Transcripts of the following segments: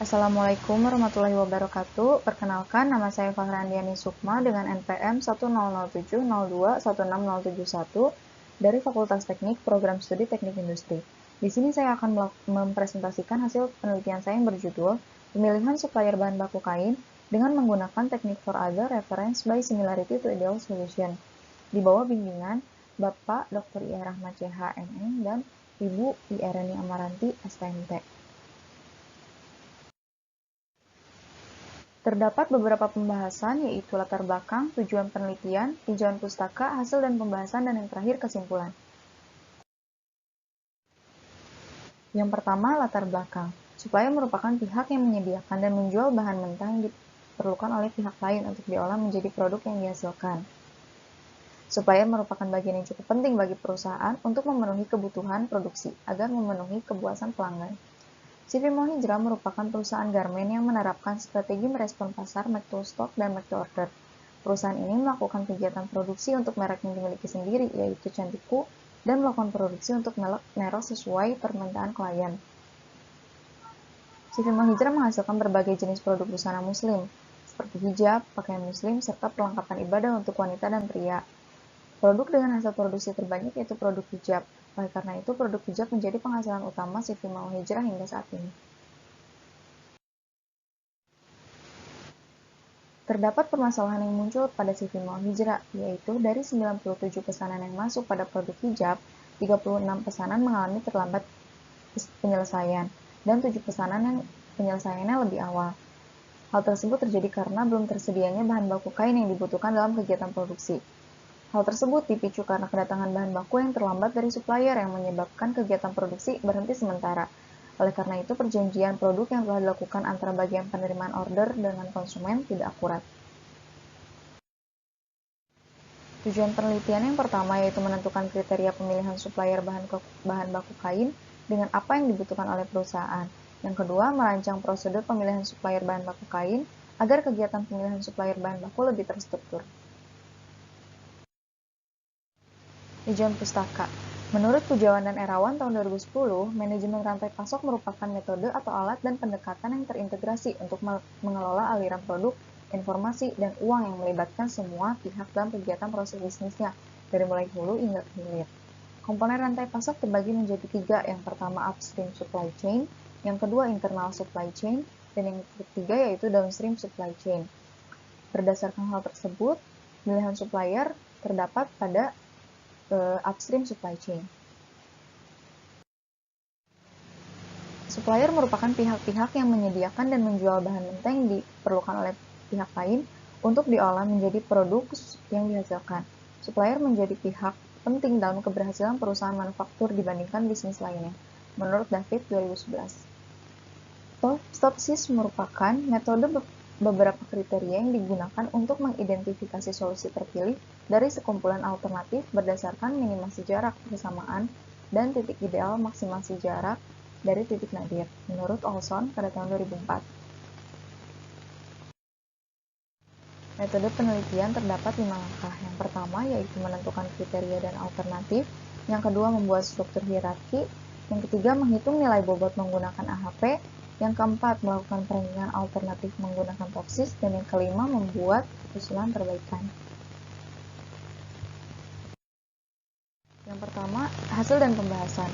Assalamualaikum warahmatullahi wabarakatuh. Perkenalkan, nama saya Fahrandiani Sukma dengan NPM 10070216071 dari Fakultas Teknik Program Studi Teknik Industri. Di sini saya akan mempresentasikan hasil penelitian saya yang berjudul Pemilihan Supplier Bahan Baku Kain dengan menggunakan teknik for other reference by similarity to ideal solution. Di bawah bimbingan Bapak Dr. I. Rahmat CH, MM, dan Ibu I. Ereni Amaranti, STMT. Terdapat beberapa pembahasan, yaitu latar belakang, tujuan penelitian, tinjauan pustaka, hasil dan pembahasan, dan yang terakhir kesimpulan. Yang pertama, latar belakang. Supplier merupakan pihak yang menyediakan dan menjual bahan mentah yang diperlukan oleh pihak lain untuk diolah menjadi produk yang dihasilkan. Supplier merupakan bagian yang cukup penting bagi perusahaan untuk memenuhi kebutuhan produksi agar memenuhi kepuasan pelanggan. CV Mau Hijrah merupakan perusahaan garmen yang menerapkan strategi merespon pasar make to stock dan make to order. Perusahaan ini melakukan kegiatan produksi untuk merek yang dimiliki sendiri, yaitu Cantiku, dan melakukan produksi untuk merek sesuai permintaan klien. CV Mau Hijrah menghasilkan berbagai jenis produk busana muslim, seperti hijab, pakaian muslim, serta perlengkapan ibadah untuk wanita dan pria. Produk dengan hasil produksi terbanyak yaitu produk hijab. Oleh karena itu, produk hijab menjadi penghasilan utama CV Mau Hijrah hingga saat ini. Terdapat permasalahan yang muncul pada CV Mau Hijrah, yaitu dari 97 pesanan yang masuk pada produk hijab, 36 pesanan mengalami terlambat penyelesaian, dan 7 pesanan yang penyelesaiannya lebih awal. Hal tersebut terjadi karena belum tersedianya bahan baku kain yang dibutuhkan dalam kegiatan produksi. Hal tersebut dipicu karena kedatangan bahan baku yang terlambat dari supplier yang menyebabkan kegiatan produksi berhenti sementara. Oleh karena itu, perjanjian produk yang telah dilakukan antara bagian penerimaan order dengan konsumen tidak akurat. Tujuan penelitian yang pertama yaitu menentukan kriteria pemilihan supplier bahan baku kain dengan apa yang dibutuhkan oleh perusahaan. Yang kedua, merancang prosedur pemilihan supplier bahan baku kain agar kegiatan pemilihan supplier bahan baku lebih terstruktur. Tinjauan pustaka. Menurut Pujawan dan Erawan tahun 2010, manajemen rantai pasok merupakan metode atau alat dan pendekatan yang terintegrasi untuk mengelola aliran produk, informasi, dan uang yang melibatkan semua pihak dalam kegiatan proses bisnisnya, dari mulai hulu hingga ke hilir. Komponen rantai pasok terbagi menjadi 3, yang pertama upstream supply chain, yang kedua internal supply chain, dan yang ketiga yaitu downstream supply chain. Berdasarkan hal tersebut, pilihan supplier terdapat pada upstream supply chain. Supplier merupakan pihak-pihak yang menyediakan dan menjual bahan mentah yang diperlukan oleh pihak lain untuk diolah menjadi produk yang dihasilkan. Supplier menjadi pihak penting dalam keberhasilan perusahaan manufaktur dibandingkan bisnis lainnya, menurut David 2011. Stopsis merupakan metode beberapa kriteria yang digunakan untuk mengidentifikasi solusi terpilih dari sekumpulan alternatif berdasarkan minimasi jarak persamaan dan titik ideal maksimasi jarak dari titik nadir, menurut Olson pada tahun 2004. Metode penelitian terdapat 5 langkah. Yang pertama yaitu menentukan kriteria dan alternatif, yang kedua membuat struktur hierarki, yang ketiga menghitung nilai bobot menggunakan AHP, yang keempat melakukan perbandingan alternatif menggunakan toksis, dan yang kelima membuat usulan perbaikan. Yang pertama, hasil dan pembahasan.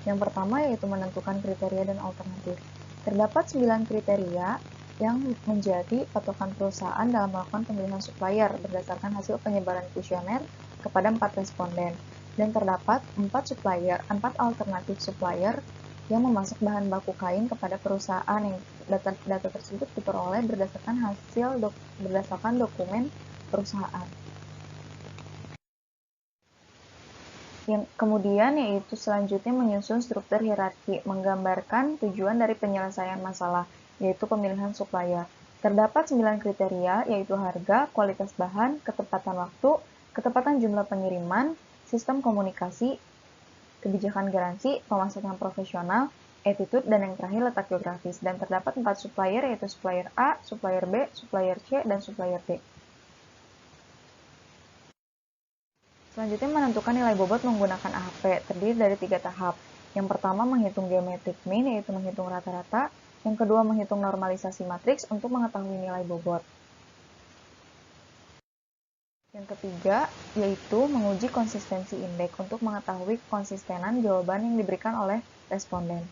Yang pertama yaitu menentukan kriteria dan alternatif. Terdapat 9 kriteria yang menjadi patokan perusahaan dalam melakukan pemilihan supplier berdasarkan hasil penyebaran kuesioner kepada 4 responden. Dan terdapat 4 alternatif supplier yang memasok bahan baku kain kepada perusahaan yang data tersebut diperoleh berdasarkan dokumen perusahaan. Yang kemudian yaitu selanjutnya menyusun struktur hierarki, menggambarkan tujuan dari penyelesaian masalah, yaitu pemilihan supplier. Terdapat 9 kriteria, yaitu harga, kualitas bahan, ketepatan waktu, ketepatan jumlah pengiriman, sistem komunikasi, kebijakan garansi, pemasaran profesional, attitude, dan yang terakhir letak geografis. Dan terdapat 4 supplier, yaitu supplier A, supplier B, supplier C, dan supplier D. Selanjutnya menentukan nilai bobot menggunakan AHP, terdiri dari 3 tahap. Yang pertama menghitung geometric mean, yaitu menghitung rata-rata. Yang kedua, menghitung normalisasi matriks untuk mengetahui nilai bobot. Yang ketiga, yaitu menguji konsistensi indeks untuk mengetahui konsistenan jawaban yang diberikan oleh responden.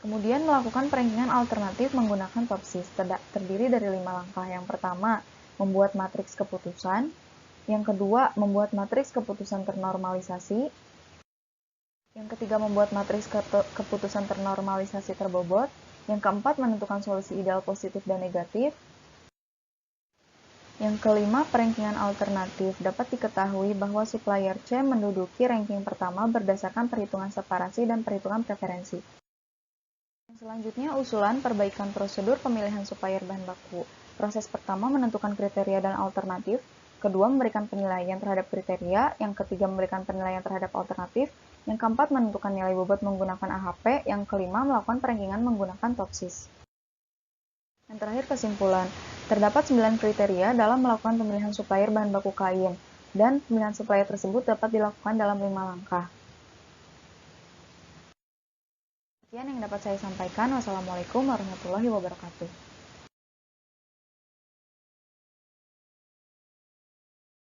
Kemudian melakukan perankingan alternatif menggunakan TOPSIS, terdiri dari 5 langkah. Yang pertama, membuat matriks keputusan. Yang kedua, membuat matriks keputusan ternormalisasi. Yang ketiga, membuat matriks keputusan ternormalisasi terbobot. Yang keempat, menentukan solusi ideal positif dan negatif. Yang kelima, perankingan alternatif. Dapat diketahui bahwa supplier C menduduki ranking pertama berdasarkan perhitungan separasi dan perhitungan preferensi. Selanjutnya, usulan perbaikan prosedur pemilihan supplier bahan baku. Proses pertama menentukan kriteria dan alternatif, kedua memberikan penilaian terhadap kriteria, yang ketiga memberikan penilaian terhadap alternatif, yang keempat menentukan nilai bobot menggunakan AHP, yang kelima melakukan perankingan menggunakan TOPSIS. Yang terakhir, kesimpulan. Terdapat 9 kriteria dalam melakukan pemilihan supplier bahan baku kain, dan pemilihan supplier tersebut dapat dilakukan dalam 5 langkah. Sekian yang dapat saya sampaikan. Wassalamualaikum warahmatullahi wabarakatuh.